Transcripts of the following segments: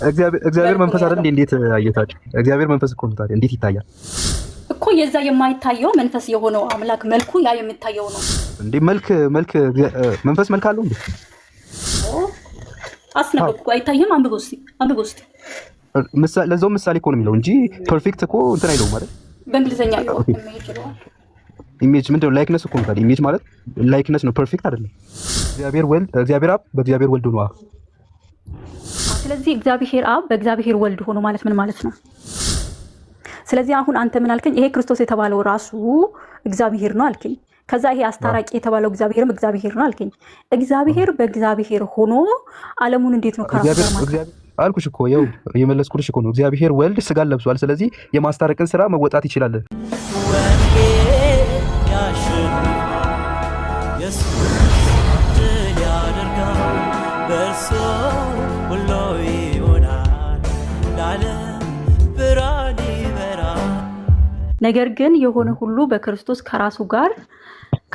እግዚአብሔር መንፈስ አይደል እንዴት አየታችሁ? እግዚአብሔር መንፈስ እኮ ነው። ታዲያ እንዴት ይታያል እኮ? የዛ የማይታየው መንፈስ የሆነው አምላክ መልኩ ያ የሚታየው ነው እንዴ? መንፈስ መልክ አለው እንዴ? አስነበብኩ። አይታየም? አንብበው እስቲ። ለዛው ምሳሌ እኮ ነው የሚለው እንጂ ፐርፌክት እኮ እንትን አይለውም ማለት በእንግሊዘኛ ነው ኢሜጅ ምንድነው? ላይክነስ እኮ ነው። ታዲያ ኢሜጅ ማለት ላይክነስ ነው፣ ፐርፌክት አይደለም። እግዚአብሔር አብ በእግዚአብሔር ወልድ ነው። ስለዚህ እግዚአብሔር አብ በእግዚአብሔር ወልድ ሆኖ ማለት ምን ማለት ነው? ስለዚህ አሁን አንተ ምን አልከኝ? ይሄ ክርስቶስ የተባለው ራሱ እግዚአብሔር ነው አልከኝ። ከዛ ይሄ አስታራቂ የተባለው እግዚአብሔርም እግዚአብሔር ነው አልከኝ። እግዚአብሔር በእግዚአብሔር ሆኖ ዓለሙን እንዴት ነው ከራሱ ጋር ማለት አልኩሽ እኮ ያው የመለስኩልሽ እኮ ነው። እግዚአብሔር ወልድ ስጋን ለብሷል። ስለዚህ የማስታረቅን ስራ መወጣት ይችላል። ነገር ግን የሆነ ሁሉ በክርስቶስ ከራሱ ጋር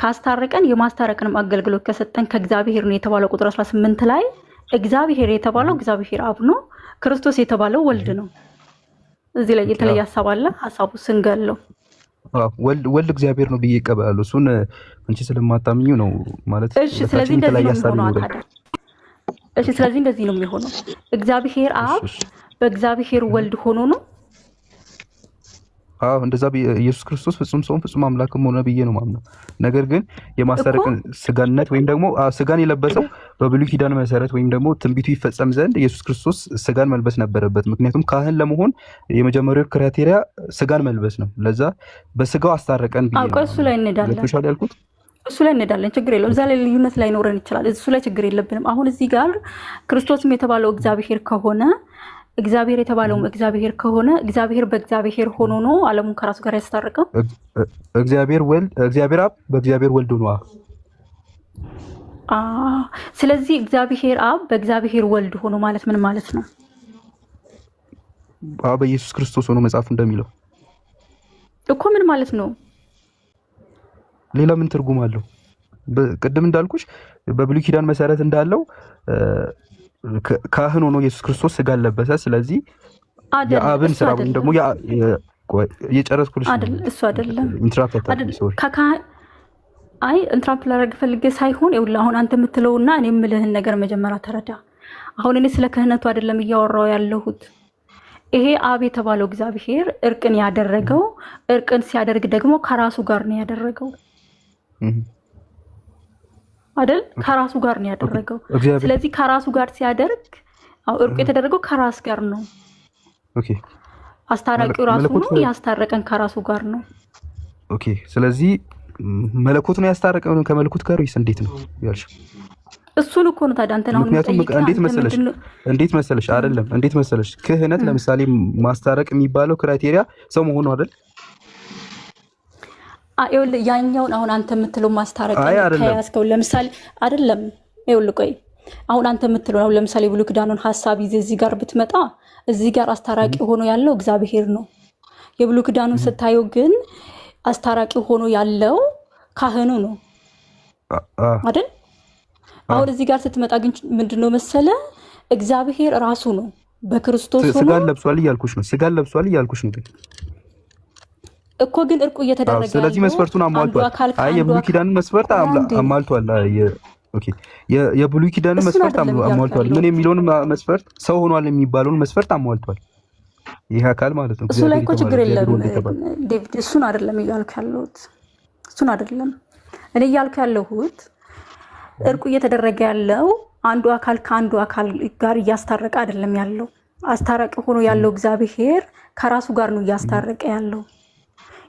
ካስታረቀን የማስታረቅንም አገልግሎት ከሰጠን ከእግዚአብሔር ነው የተባለው። ቁጥር 18 ላይ እግዚአብሔር የተባለው እግዚአብሔር አብ ነው፣ ክርስቶስ የተባለው ወልድ ነው። እዚህ ላይ የተለየ ሐሳብ አለ። ሐሳቡ ስንገለው ወልድ እግዚአብሔር ነው ብዬ እቀበላለሁ። እሱን አንቺ ስለማታምኙ ነው ማለት። እሺ፣ ስለዚህ እንደዚህ ነው የሚሆነው። እሺ፣ ስለዚህ እንደዚህ ነው የሚሆነው። እግዚአብሔር አብ በእግዚአብሔር ወልድ ሆኖ ነው። እንደዛ ኢየሱስ ክርስቶስ ፍጹም ሰውም ፍጹም አምላክም ሆነ ብዬ ነው ማምነው። ነገር ግን የማስታረቅን ስጋነት ወይም ደግሞ ስጋን የለበሰው በብሉይ ኪዳን መሰረት ወይም ደግሞ ትንቢቱ ይፈጸም ዘንድ ኢየሱስ ክርስቶስ ስጋን መልበስ ነበረበት። ምክንያቱም ካህን ለመሆን የመጀመሪያው ክራይቴሪያ ስጋን መልበስ ነው። ለዛ በስጋው አስታረቀን ብዬ ነው። እሱ ላይ እንሄዳለን። እሱ ላይ እንሄዳለን። ችግር የለውም። እዛ ላይ ልዩነት ላይ ኖረን ይችላል። እሱ ላይ ችግር የለብንም። አሁን እዚህ ጋር ክርስቶስም የተባለው እግዚአብሔር ከሆነ እግዚአብሔር የተባለውም እግዚአብሔር ከሆነ እግዚአብሔር በእግዚአብሔር ሆኖ ነው ዓለሙን ከራሱ ጋር ያስታረቀው። እግዚአብሔር አብ በእግዚአብሔር ወልድ ነው። ስለዚህ እግዚአብሔር አብ በእግዚአብሔር ወልድ ሆኖ ማለት ምን ማለት ነው? በኢየሱስ ክርስቶስ ሆኖ መጽሐፉ እንደሚለው እኮ ምን ማለት ነው? ሌላ ምን ትርጉም አለው? ቅድም እንዳልኩሽ በብሉይ ኪዳን መሰረት እንዳለው ካህን ሆኖ ኢየሱስ ክርስቶስ ስጋን ለበሰ። ስለዚህ የአብን ስራ ወይም ደግሞ የጨረስኩልሽ አይደል? እሱ አይደለም ኢንትራፕት ላደርግ ፈልጌ ሳይሆን ይኸውልህ፣ አሁን አንተ የምትለውና እኔ የምልህን ነገር መጀመሪያ ተረዳ። አሁን እኔ ስለ ክህነቱ አይደለም እያወራው ያለሁት። ይሄ አብ የተባለው እግዚአብሔር እርቅን ያደረገው እርቅን ሲያደርግ ደግሞ ከራሱ ጋር ነው ያደረገው አይደል? ከራሱ ጋር ነው ያደረገው። ስለዚህ ከራሱ ጋር ሲያደርግ እርቁ የተደረገው ከራስ ጋር ነው። ኦኬ፣ አስታራቂው ራሱ ነው፣ ያስታረቀን ከራሱ ጋር ነው። ኦኬ፣ ስለዚህ መለኮት ነው ያስታረቀን ከመለኮት ጋር ወይስ እንዴት ነው ያልሽ? እሱን እኮ ነው ታዲያ አንተ ነው። ምክንያቱም እንዴት መሰለሽ አይደለም፣ እንዴት መሰለሽ ክህነት ለምሳሌ ማስታረቅ የሚባለው ክራይቴሪያ ሰው መሆኑ አይደል? ይኸውልህ ያኛውን አሁን አንተ የምትለው ማስታረቅ ከያዝከው ለምሳሌ አይደለም። ይኸውልህ ቆይ አሁን አንተ የምትለው ነው ለምሳሌ ብሉይ ኪዳኑን ሐሳብ ይዘህ እዚህ ጋር ብትመጣ እዚህ ጋር አስታራቂ ሆኖ ያለው እግዚአብሔር ነው። የብሉይ ኪዳኑን ስታየው ግን አስታራቂ ሆኖ ያለው ካህኑ ነው አይደል? አሁን እዚህ ጋር ስትመጣ ግን ምንድነው መሰለ እግዚአብሔር ራሱ ነው በክርስቶስ ሆኖ ስጋን ለብሷል እያልኩሽ ነው እኮ ግን እርቁ እየተደረገ ነው። ስለዚህ መስፈርቱን አሟልቷል። የብሉይ ኪዳንን መስፈርት አሟልቷል። ኦኬ፣ የብሉይ ኪዳንን መስፈርት አሟልቷል። ምን የሚለውን መስፈርት ሰው ሆኗል የሚባለውን መስፈርት አሟልቷል። ይሄ አካል ማለት ነው። እሱ ላይ እኮ ችግር የለም ዴቪድ። እሱን አይደለም እያልኩ ያለሁት። እኔ እያልኩ ያለሁት እርቁ እየተደረገ ያለው አንዱ አካል ከአንዱ አካል ጋር እያስታረቀ አይደለም ያለው። አስታራቂ ሆኖ ያለው እግዚአብሔር ከራሱ ጋር ነው እያስታረቀ ያለው።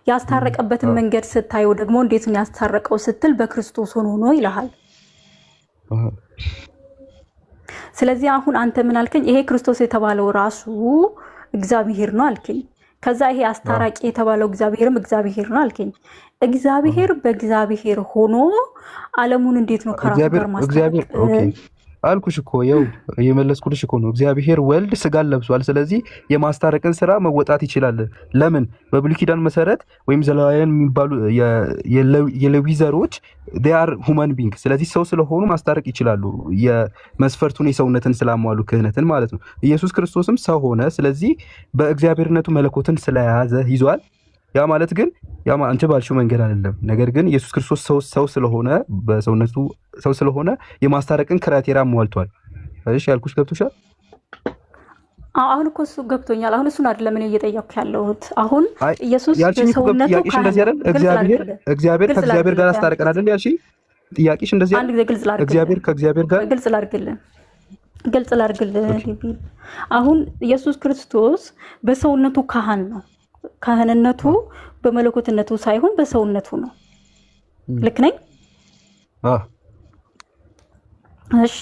ያስታረቀበትን መንገድ ስታየው ደግሞ እንዴት ነው ያስታረቀው ስትል በክርስቶስ ሆኖ ነው ይልሃል። ስለዚህ አሁን አንተ ምን አልከኝ? ይሄ ክርስቶስ የተባለው ራሱ እግዚአብሔር ነው አልከኝ። ከዛ ይሄ አስታራቂ የተባለው እግዚአብሔርም እግዚአብሔር ነው አልከኝ። እግዚአብሔር በእግዚአብሔር ሆኖ ዓለሙን እንዴት ነው ከራሱ ጋር ማስታረቅ? አልኩሽ እኮ ያው የመለስኩልሽ እኮ ነው። እግዚአብሔር ወልድ ስጋን ለብሷል። ስለዚህ የማስታረቅን ስራ መወጣት ይችላል። ለምን በብሉይ ኪዳን መሰረት ወይም ዘሌዋውያን የሚባሉ የሌዊ ዘሮች they are human being። ስለዚህ ሰው ስለሆኑ ማስታረቅ ይችላሉ። የመስፈርቱን የሰውነትን ስላሟሉ ክህነትን ማለት ነው። ኢየሱስ ክርስቶስም ሰው ሆነ። ስለዚህ በእግዚአብሔርነቱ መለኮትን ስለያዘ ይዟል። ያ ማለት ግን አንቺ ባልሽው መንገድ አይደለም። ነገር ግን ኢየሱስ ክርስቶስ ሰው ስለሆነ በሰውነቱ ሰው ስለሆነ የማስታረቅን ክራይቴሪያ ሟልቷል። እሺ ያልኩሽ ገብቶሻል? አሁን እኮ እሱ ገብቶኛል። አሁን እሱን አይደለም እኔ እየጠየቅኩ ያለሁት። አሁን ኢየሱስ በሰውነቱ ጥያቄሽ እንደዚህ አይደል? እግዚአብሔር ከእግዚአብሔር ጋር አስታረቀን አይደል ያልሽ? ጥያቄሽ እንደዚህ አይደል? አንድ ጊዜ ግልጽ ላድርግልህ። እግዚአብሔር ከእግዚአብሔር ጋር ግልጽ ላድርግልህ። አሁን ኢየሱስ ክርስቶስ በሰውነቱ ካህን ነው። ካህንነቱ በመለኮትነቱ ሳይሆን በሰውነቱ ነው። ልክ ነኝ? እሺ።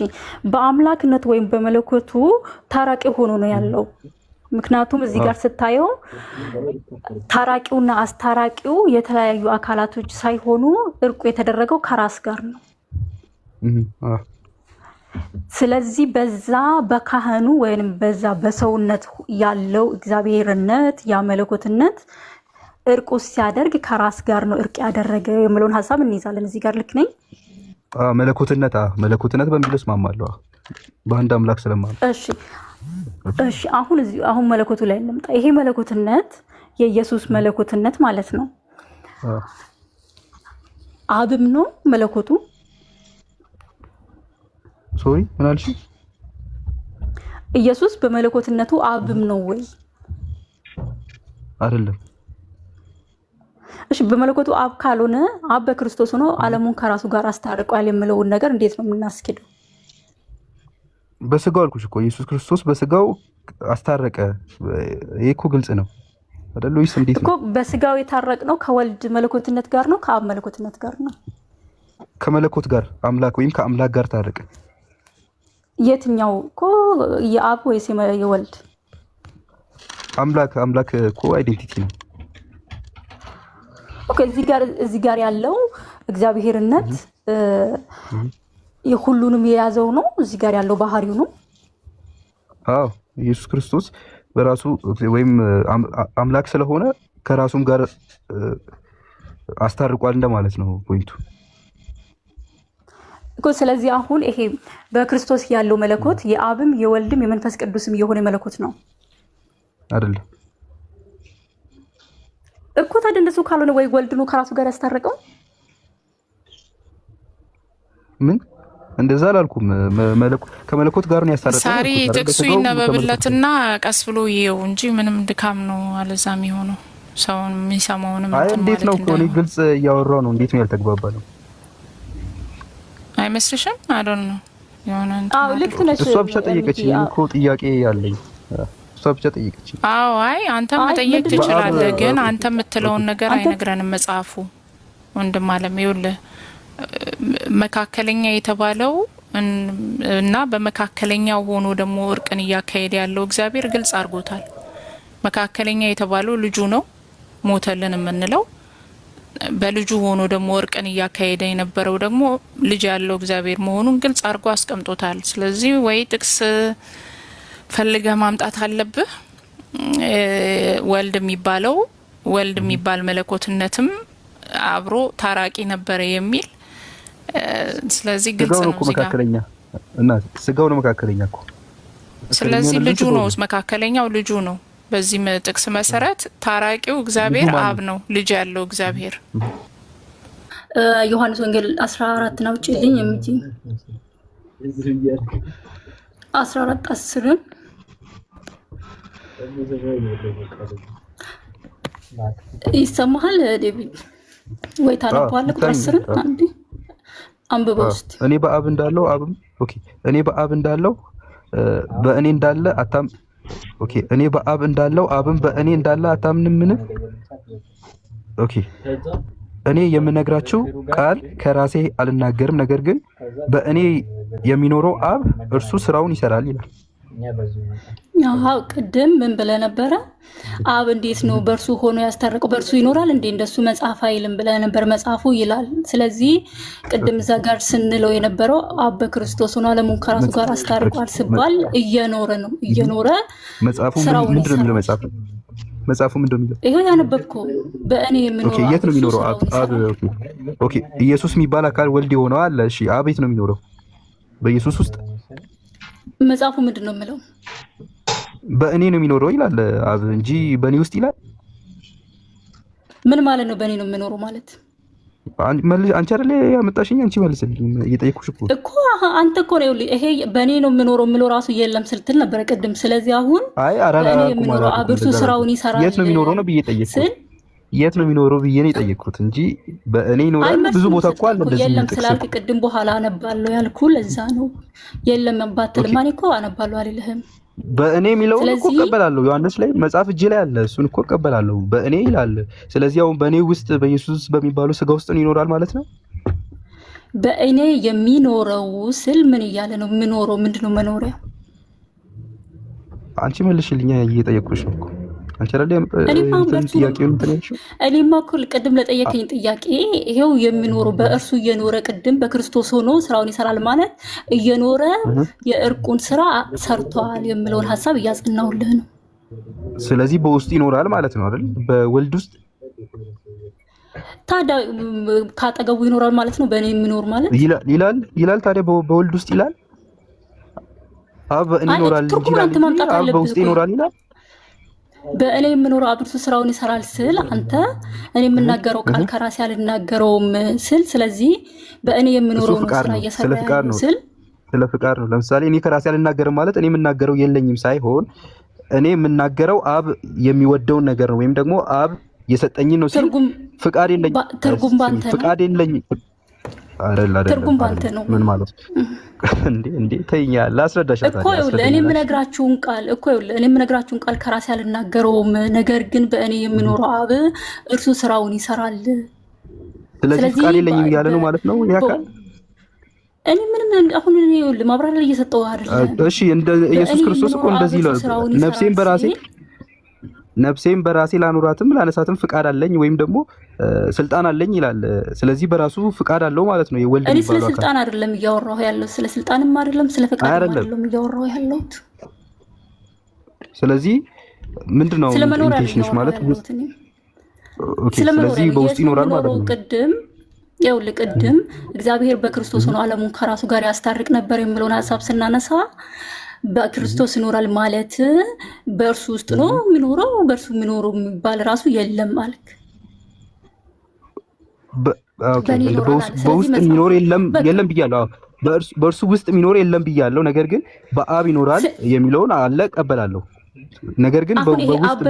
በአምላክነቱ ወይም በመለኮቱ ታራቂ ሆኖ ነው ያለው። ምክንያቱም እዚህ ጋር ስታየው ታራቂውና አስታራቂው የተለያዩ አካላቶች ሳይሆኑ እርቁ የተደረገው ከራስ ጋር ነው። ስለዚህ በዛ በካህኑ ወይንም በዛ በሰውነት ያለው እግዚአብሔርነት ያ መለኮትነት እርቁ ሲያደርግ ከራስ ጋር ነው እርቅ ያደረገ የሚለውን ሐሳብ እንይዛለን። እዚህ ጋር ልክ ነኝ? መለኮትነት በሚለው እስማማለሁ። በአንድ አምላክ ስለማመን። እሺ አሁን መለኮቱ ላይ እንምጣ። ይሄ መለኮትነት የኢየሱስ መለኮትነት ማለት ነው። አብም ነው መለኮቱ። ሶሪ ምን አልሽ? ኢየሱስ በመለኮትነቱ አብም ነው ወይ? አይደለም። እሺ በመለኮቱ አብ ካልሆነ አብ በክርስቶስ ሆኖ ዓለሙን ከራሱ ጋር አስታርቋል የሚለውን ነገር እንዴት ነው የምናስኬደው? በስጋው አልኩሽ እኮ ኢየሱስ ክርስቶስ በስጋው አስታረቀ። ይሄ እኮ ግልጽ ነው አይደል? ወይስ እንዴት ነው እኮ በስጋው የታረቅ ነው? ከወልድ መለኮትነት ጋር ነው? ከአብ መለኮትነት ጋር ነው? ከመለኮት ጋር አምላክ ወይም ከአምላክ ጋር ታረቀ። የትኛው እኮ የአብ ወይስ የወልድ? አምላክ እኮ አይዴንቲቲ ነው። ኦኬ እዚህ ጋር ያለው እግዚአብሔርነት የሁሉንም የያዘው ነው። እዚህ ጋር ያለው ባህሪው ነው። አዎ ኢየሱስ ክርስቶስ በራሱ ወይም አምላክ ስለሆነ ከራሱም ጋር አስታርቋል እንደማለት ነው ፖይንቱ እኮ። ስለዚህ አሁን ይሄ በክርስቶስ ያለው መለኮት የአብም የወልድም የመንፈስ ቅዱስም የሆነ መለኮት ነው አይደል? እኮ ታዲያ እንደሱ ካልሆነ ወይ ወልድ ነው ከራሱ ጋር ያስታረቀው? ምን እንደዛ አላልኩም። ከመለኮት ጋር ነው ያስታረቀው። ሳሪ ጥቅሱ ይነበብለትና ቀስ ብሎ ይየው እንጂ ምንም ድካም ነው አለዛም የሆነው ሰውን የሚሰማውንም እንዴት ነው እኮ እኔ ግልጽ እያወራው ነው። እንዴት ነው ያልተግባባ ነው አይመስልሽም? አይደል ነው የሆነ ልክ ነሽ። እሷ ብቻ ጠየቀችኝ እኮ ጥያቄ ያለኝ እሷ ብቻ ጠየቀችኝ። አይ አንተም መጠየቅ ትችላለህ፣ ግን አንተ የምትለውን ነገር አይነግረንም መጽሐፉ። ወንድም አለም ይኸውልህ መካከለኛ የተባለው እና በመካከለኛው ሆኖ ደግሞ እርቅን እያካሄደ ያለው እግዚአብሔር ግልጽ አድርጎታል። መካከለኛ የተባለው ልጁ ነው ሞተልን የምንለው። በልጁ ሆኖ ደግሞ እርቅን እያካሄደ የነበረው ደግሞ ልጅ ያለው እግዚአብሔር መሆኑን ግልጽ አድርጎ አስቀምጦታል። ስለዚህ ወይ ጥቅስ ፈልገህ ማምጣት አለብህ። ወልድ የሚባል መለኮትነትም አብሮ ታራቂ ነበረ የሚል ስለዚህ ግልጽ ነው። መካከለኛ እና ስጋው ነው መካከለኛ እኮ። ስለዚህ ልጁ ነው መካከለኛው ልጁ ነው። በዚህ ጥቅስ መሰረት ታራቂው እግዚአብሔር አብ ነው፣ ልጅ ያለው እግዚአብሔር። ዮሐንስ ወንጌል 14 ነው ጭልኝ የሚጂ 14:10 ይሰማሃል ዴቪድ? ወይ ታነባለህ? ቁጥር 10 አንዴ አንብበው እስቲ። እኔ በአብ እንዳለው አብም ኦኬ። እኔ በአብ እንዳለው በእኔ እንዳለ አታም ኦኬ። እኔ በአብ እንዳለው አብም በእኔ እንዳለ አታምንምን? ኦኬ። እኔ የምነግራችሁ ቃል ከራሴ አልናገርም፣ ነገር ግን በእኔ የሚኖረው አብ እርሱ ስራውን ይሰራል ይላል። አዎ ቅድም ምን ብለህ ነበረ? አብ እንዴት ነው በእርሱ ሆኖ ያስታረቀው? በእርሱ ይኖራል እንዴ? እንደሱ መጽሐፍ አይልም ብለህ ነበር። መጽሐፉ ይላል። ስለዚህ ቅድም እዛ ጋር ስንለው የነበረው አብ በክርስቶስ ሆኖ ዓለሙን ከራሱ ጋር አስታርቋል ሲባል እየኖረ ነው። እየኖረ መጽሐፉ ምንድን ነው የሚለው? መጽሐፉ ምንድን ነው የሚለው? ይሄው ያነበብከው በእኔ የምኖረው የት ነው የሚኖረው? አብ ኦኬ። ኢየሱስ የሚባል አካል ወልድ የሆነው አለ። እሺ አብ የት ነው የሚኖረው? በኢየሱስ ውስጥ መጽሐፉ ምንድን ነው የሚለው? በእኔ ነው የሚኖረው ይላል አብ እንጂ በእኔ ውስጥ ይላል። ምን ማለት ነው በእኔ ነው የሚኖረው ማለት? አንቺ አይደለ ያመጣሽኝ? አንቺ መልስልኝ። እየጠየኩሽ እኮ አንተ እኮ ነው ይሄ በእኔ ነው የሚኖረው የሚለው ራሱ የለም ስትል ነበር ቅድም። ስለዚህ አሁን በእኔ የሚኖረው አብ እርሱ ስራውን ይሰራል። የት ነው የሚኖረው ነው ብዬ ጠየቅኩት። የት ነው የሚኖረው ብዬ ነው የጠየቅኩት እንጂ በእኔ ይኖራል። ብዙ ቦታ እኮ አለ እንደዚህ የለም ስላልክ ቅድም በኋላ አነባለሁ ያልኩህ ለዛ ነው። የለም ባትል ማን እኮ አነባለሁ አልልህም። በእኔ የሚለውን እኮ እቀበላለሁ። ዮሐንስ ላይ መጽሐፍ እጄ ላይ አለ። እሱን እኮ እቀበላለሁ። በእኔ ይላል። ስለዚህ አሁን በእኔ ውስጥ በኢየሱስ በሚባለው ስጋ ውስጥ ይኖራል ማለት ነው። በእኔ የሚኖረው ስል ምን እያለ ነው? የሚኖረው ምንድነው? መኖሪያ አንቺ መልሽልኛ። እየጠየቅኩሽ ነው እኮ አንቺ አይደለም ጥያቄውን ትነሽ። እኔማ እኮ ቅድም ለጠየቀኝ ጥያቄ ይሄው የሚኖረው በእርሱ እየኖረ ቅድም በክርስቶስ ሆኖ ስራውን ይሰራል ማለት እየኖረ የእርቁን ስራ ሰርቷል የሚለውን ሐሳብ እያጸናውልህ ነው። ስለዚህ በውስጥ ይኖራል ማለት ነው አይደል? በወልድ ውስጥ ታዲያ ካጠገቡ ይኖራል ማለት ነው። በእኔ የሚኖር ማለት ይላል። ታዲያ በወልድ ውስጥ ይላል። አብ እኔ ይኖራል ይላል። አብ በውስጥ ይኖራል ይላል። በእኔ የምኖረው አብ እርሱ ስራውን ይሰራል ስል አንተ እኔ የምናገረው ቃል ከራሴ አልናገረውም ስል፣ ስለዚህ በእኔ የምኖረው ስራ እየሰራ ስል ስለ ፍቃድ ነው። ለምሳሌ እኔ ከራሴ አልናገርም ማለት እኔ የምናገረው የለኝም ሳይሆን እኔ የምናገረው አብ የሚወደውን ነገር ነው፣ ወይም ደግሞ አብ የሰጠኝን ነው ሲል ፍቃድ የለኝም። ትርጉም ባንተ ነው። ፍቃድ የለኝም አይደል? ትርጉም ባንተ ነው። ምን ማለት እንዴ? ተይኛ ላስረዳሽ እኮ ይኸውልህ፣ እኔ የምነግራችሁን ቃል ከራሴ አልናገረውም፣ ነገር ግን በእኔ የሚኖረው አብ እርሱ ስራውን ይሰራል። ስለዚህ ፍቃድ የለኝም እያለ ነው ማለት ነው ያ ቃል። እኔ ምንም አሁን እኔ ይኸውልህ ማብራሪያ እየሰጠው አይደለም። እሺ እንደ ኢየሱስ ክርስቶስ እኮ እንደዚህ ይላል፣ ነፍሴን በራሴ ላኖራትም ላነሳትም ፍቃድ አለኝ ወይም ደግሞ ስልጣን አለኝ ይላል። ስለዚህ በራሱ ፍቃድ አለው ማለት ነው። የወልድ እኔ ስለ ስልጣን አይደለም እያወራሁ ያለው፣ ስለ ስልጣንም አይደለም ስለ ፍቃድ አይደለም እያወራሁ ያለሁት። ስለዚህ ምንድነው ኢንቴንሽንሽ ማለት? ስለዚህ በውስጥ ይኖራል ማለት ነው። ቅድም እግዚአብሔር በክርስቶስ ሆኖ ዓለሙን ከራሱ ጋር ያስታርቅ ነበር የሚለውን ሀሳብ ስናነሳ በክርስቶስ ይኖራል ማለት በእርሱ ውስጥ ነው የሚኖረው። በእርሱ የሚኖረው የሚባል ራሱ የለም ማለት በውስጥ የሚኖር የለም ብያለሁ። በእርሱ ውስጥ የሚኖር የለም ብያለሁ። ነገር ግን በአብ ይኖራል የሚለውን አለ እቀበላለሁ። ነገር ግን በውስጥ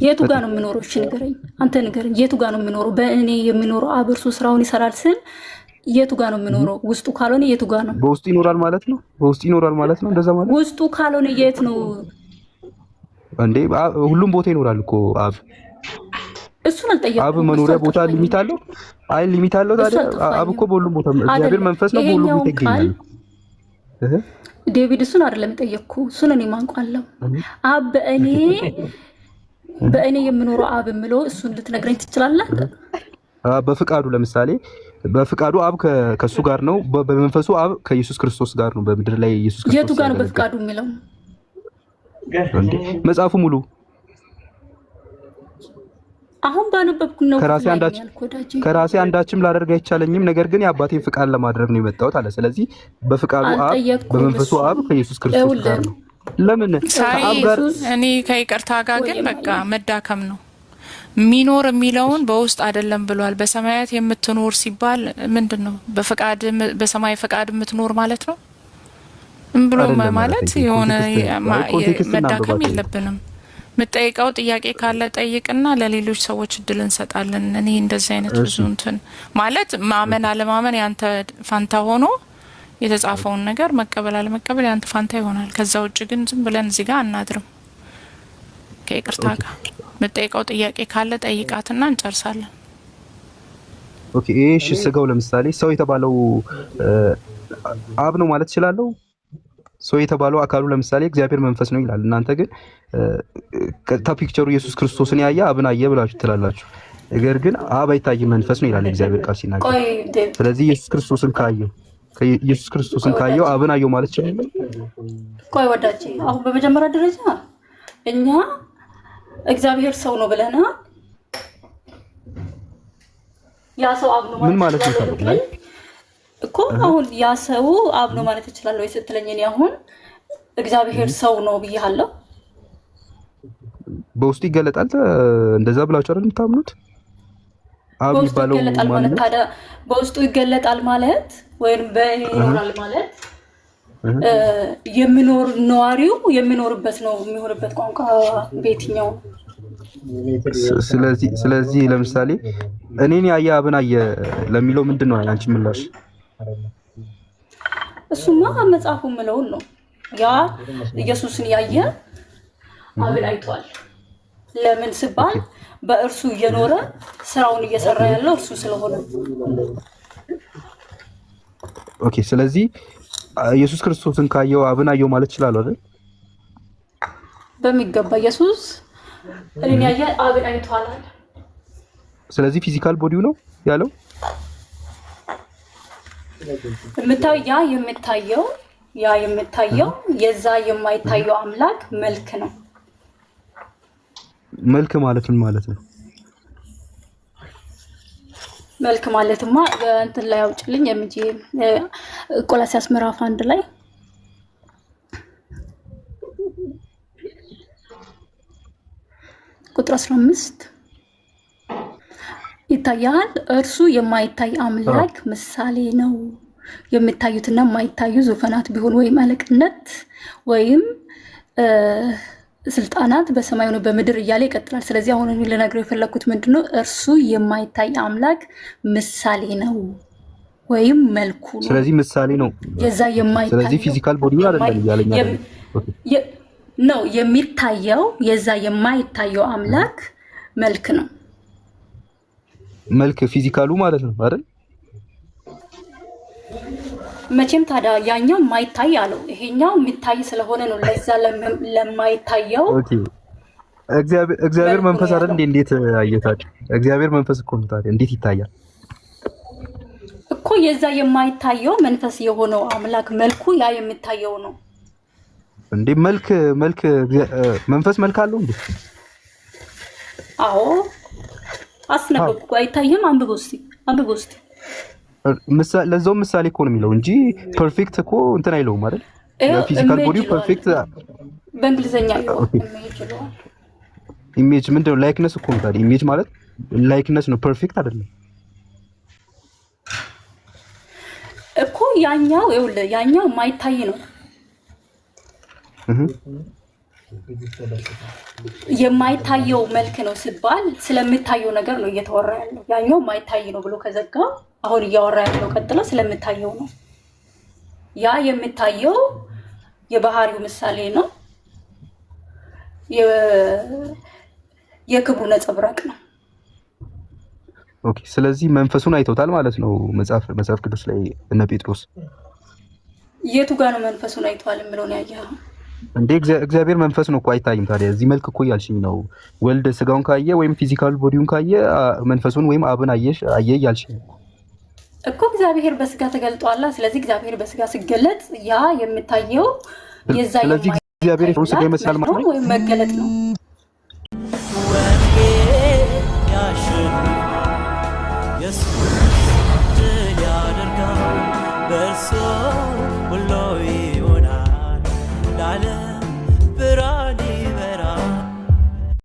የቱ ጋር ነው የሚኖረው? እሺ ንገረኝ፣ አንተ ንገረኝ። የቱ ጋር ነው የሚኖረው? በእኔ የሚኖረው አብ እርሱ ስራውን ይሰራል ስል የቱ ጋር ነው የሚኖረው? ውስጡ ካልሆነ የቱ ጋር ነው? በውስጡ ይኖራል ማለት ነው። በውስጡ ይኖራል ማለት ነው። እንደዛ ማለት ውስጡ ካልሆነ የት ነው እንዴ? ሁሉም ቦታ ይኖራል እኮ አብ። እሱን አልጠየቅኩም። አብ መኖሪያ ቦታ ሊሚት አለው? አይ ሊሚት አለው። ታዲያ አብ እኮ በሁሉም ቦታ እግዚአብሔር መንፈስ ነው፣ በሁሉም ቦታ ይገኛል። ዴቪድ እሱን አይደለም ጠየቅኩ። እሱን እኔ ማንቋለሁ። አብ በእኔ የምኖረው አብ የምለው እሱን ልትነግረኝ ትችላለህ? በፍቃዱ ለምሳሌ በፍቃዱ አብ ከሱ ጋር ነው፣ በመንፈሱ አብ ከኢየሱስ ክርስቶስ ጋር ነው። በምድር ላይ ኢየሱስ ክርስቶስ የቱ ጋር ነው በፍቃዱ የሚለው? መጽሐፉ ሙሉ አሁን ባነበብኩ ነው። ከራሴ አንዳችም ላደርግ አይቻለኝም፣ ነገር ግን የአባቴን ፍቃድ ለማድረግ ነው የመጣሁት አለ። ስለዚህ በፍቃዱ አብ በመንፈሱ አብ ከኢየሱስ ክርስቶስ ጋር ነው። ለምን ከአብ ጋር እኔ ከይቅርታ ጋር ግን በቃ መዳከም ነው ሚኖር የሚለውን በውስጥ አይደለም ብሏል። በሰማያት የምትኖር ሲባል ምንድነው? በፍቃድ በሰማይ ፍቃድ የምትኖር ማለት ነው ብሎ ማለት የሆነ መዳከም የለብንም። የምጠይቀው ጥያቄ ካለ ጠይቅና ለሌሎች ሰዎች እድል እንሰጣለን። እኔ እንደዚህ አይነት ብዙ እንትን ማለት ማመን አለማመን ያንተ ፋንታ ሆኖ የተጻፈውን ነገር መቀበል አለመቀበል ያንተ ፋንታ ይሆናል። ከዛ ውጭ ግን ዝም ብለን እዚህ ጋር አናድርም። ከይቅርታ ጋር የምጠይቀው ጥያቄ ካለ ጠይቃትና እንጨርሳለን። ኦኬ እሺ። ስጋው ለምሳሌ ሰው የተባለው አብ ነው ማለት እችላለሁ? ሰው የተባለው አካሉ ለምሳሌ እግዚአብሔር መንፈስ ነው ይላል። እናንተ ግን ቀጥታ ፒክቸሩ ኢየሱስ ክርስቶስን ያየ አብን አየ ብላችሁ ትላላችሁ። ነገር ግን አብ አይታይም መንፈስ ነው ይላል እግዚአብሔር ቃል ሲናገር። ስለዚህ ኢየሱስ ክርስቶስን ካየው አብን አየው ማለት ይችላል። ቆይ ወዳጄ፣ አሁን በመጀመሪያ ደረጃ እኛ እግዚአብሔር ሰው ነው ብለናል። ያ ሰው አብ ነው ማለት ይችላል እኮ። አሁን ያ ሰው አብ ነው ማለት ይችላል ወይ ስትለኝ እኔ አሁን እግዚአብሔር ሰው ነው ብያለሁ። በውስጡ ይገለጣል እንደዛ ብላችሁ አይደል የምታምኑት? አብ ይባላል ማለት ታዲያ በውስጡ ይገለጣል ማለት ወይም በይኖራል ማለት የሚኖር ነዋሪው የሚኖርበት ነው የሚሆንበት ቋንቋ በየትኛው? ስለዚህ ለምሳሌ እኔን ያየ አብን አየ ለሚለው ምንድነው አንቺ ምላሽ? እሱማ መጽሐፉ ምለውን ነው። ያ ኢየሱስን ያየ አብን አይቷል። ለምን ሲባል በእርሱ እየኖረ ስራውን እየሰራ ያለው እርሱ ስለሆነ። ኦኬ፣ ስለዚህ ኢየሱስ ክርስቶስን ካየው አብን አየው ማለት ይችላል አይደል? በሚገባ ኢየሱስ እኔን ያየ አብን አይቷል አለ። ስለዚህ ፊዚካል ቦዲው ነው ያለው። የሚታየው የዛ የማይታየው አምላክ መልክ ነው። መልክ ማለት ምን ማለት ነው? መልክ ማለትማ እንትን ላይ አውጭልኝ የምጂ ቆላስይስ ምዕራፍ 1 ላይ ቁጥር 15 ይታያል። እርሱ የማይታይ አምላክ ምሳሌ ነው። የሚታዩትና የማይታዩ ዙፋናት ቢሆን ወይም አለቅነት ወይም ስልጣናት በሰማይ ነው በምድር እያለ ይቀጥላል። ስለዚህ አሁን እኔ ልነግርህ የፈለኩት ምንድነው እርሱ የማይታይ አምላክ ምሳሌ ነው ወይም መልኩ ነው። ስለዚህ ምሳሌ ነው የዛ የማይታይ ስለዚህ ፊዚካል ቦዲ አይደለም እያለኝ ነው የሚታየው የዛ የማይታየው አምላክ መልክ ነው። መልክ ፊዚካሉ ማለት ነው አይደል? መቼም ታዲያ ያኛው ማይታይ አለው ይሄኛው የሚታይ ስለሆነ ነው። ለዛ ለማይታየው ኦኬ እግዚአብሔር መንፈስ አይደል እንዴ? እንዴት አየታችሁ? እግዚአብሔር መንፈስ እኮ ነው። ታዲያ እንዴት ይታያል እኮ? የዛ የማይታየው መንፈስ የሆነው አምላክ መልኩ ያ የሚታየው ነው እንዴ? መልክ መንፈስ መልክ አለው እንዴ? አዎ አስነበብኩ። አይታየም? አንብበው እስቲ ለዛው ምሳሌ እኮ ነው የሚለው እንጂ ፐርፌክት እኮ እንትን አይለውም አይደል? ፊዚካል ቦዲው ፐርፌክት በእንግሊዘኛ ኢሜጅ ምንድነው? ላይክነስ እኮ ነው። ታዲያ ኢሜጅ ማለት ላይክነስ ነው፣ ፐርፌክት አይደለም እኮ። ያኛው ይኸውልህ ያኛው የማይታይ ነው። የማይታየው መልክ ነው ሲባል ስለሚታየው ነገር ነው እየተወራ ያለው። ያኛው የማይታይ ነው ብሎ ከዘጋ አሁን እያወራ ያለው ቀጥሎ ስለሚታየው ነው። ያ የሚታየው የባህሪው ምሳሌ ነው፣ የክብሩ ነጸብራቅ ነው። ኦኬ፣ ስለዚህ መንፈሱን አይተውታል ማለት ነው። መጽሐፍ ቅዱስ ላይ እነ ጴጥሮስ የቱ ጋር ነው መንፈሱን አይተዋል የሚለው ነው ያየኸው እንዴ? እግዚአብሔር መንፈስ ነው እኮ አይታይም። ታዲያ እዚህ መልክ እኮ እያልሽኝ ነው። ወልድ ስጋውን ካየ ወይም ፊዚካል ቦዲውን ካየ መንፈሱን ወይም አብን አየ እያልሽኝ እኮ። እግዚአብሔር በስጋ ተገልጧል። ስለዚህ እግዚአብሔር በስጋ ሲገለጥ ያ የሚታየው የዛ ስለዚህ እግዚአብሔር ስጋ ይመስላል ማለት ነው ወይም መገለጥ ነው።